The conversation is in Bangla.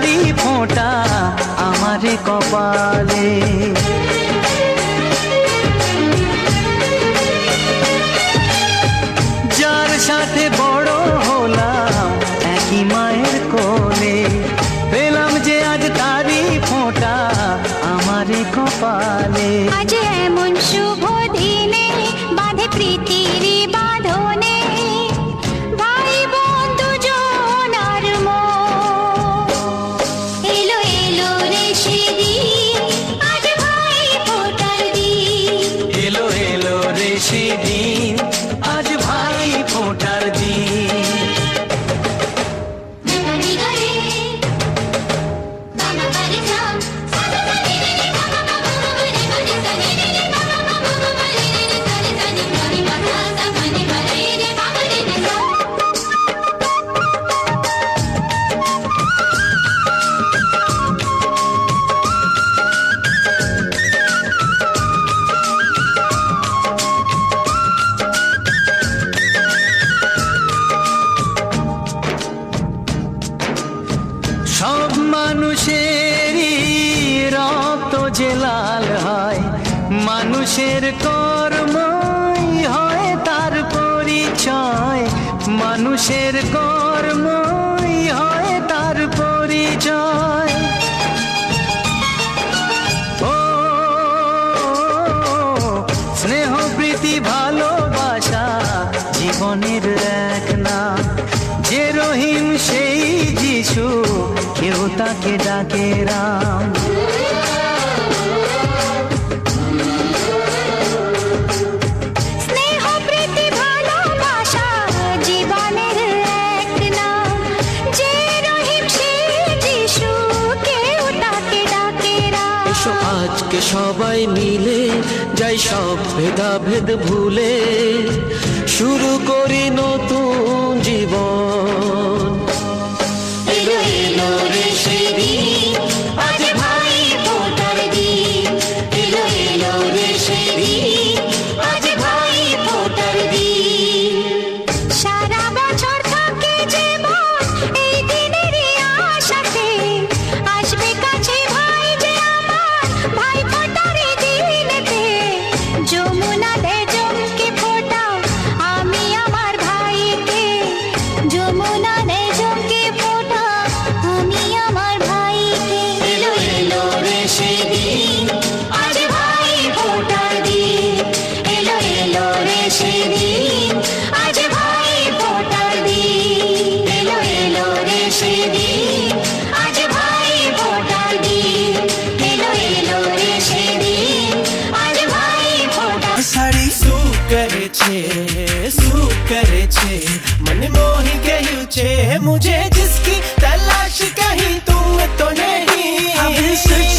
তারি ফোঁটা আমারে কপালে। যার সাথে বড় হলাম একই মায়ের কোলে, পেলাম যে আজ তারি ফোঁটা আমারে কপালে। আজ এমন শুভ দিনে বাঁধে প্রীতির বাঁধনে, ভাই বন্ধু জনার মন। এলো এলো রে সেদিন, আজ ভাই ফোঁটার দিন। এলো এলো রে সেদিন, আজ ভাই ফোঁটার দিন। সব মানুষেরই রক্ত যে লাল হয়, মানুষের কর্মই হয় তার পরিচয়। মানুষের কর্মই হয় তার পরিচয়। ও স্নেহ প্রীতি ভালোবাসা জীবনের এক নাম। যে রহিম সেই যিশু, কেউ তাকে ডাকে রাম। স্নেহ প্রীতি ভালোবাসা জীবনের এক নাম। যে রহিম সেই যিশু, কেউ তাকে ডাকে রাম। এসো আজকে সবাই মিলে যাই সব ভেদাভেদ ভুলে, শুরু করি নতুন জীবন। এলো এলো রে সেদিন, আজ ভাই ফোঁটার দিন। এলো এলো রে সেদিন, আজ ভাই ফোঁটার দিন। সারা বছর থাকে জীবন এই দিনেরই আশাতে, আসবে কাছে ভাই যে আমার, ভাই ফোঁটার দিনেতে। যমুনা দে জমকে ফোঁটা আমি আমার ভাইকে, যমুনা দে জমকে ফোঁটা আমি আমার ভাইকে। এলো এলো রে সেদিন, আজ ভাই ফোঁটার দিন। এলো এলো রে সেদিন, আজ ভাই ফোঁটার দিন। এলো এলো রে সেদিন, আজ ভাই ফোঁটার দিন। এলো এলো রে সেদিন, আজ ভাই ফোঁটার। સાડી શું કરે છે मन मोही गયું છે मुझे जिसकी तलाश कहीं तुम तो नहीं। अब सच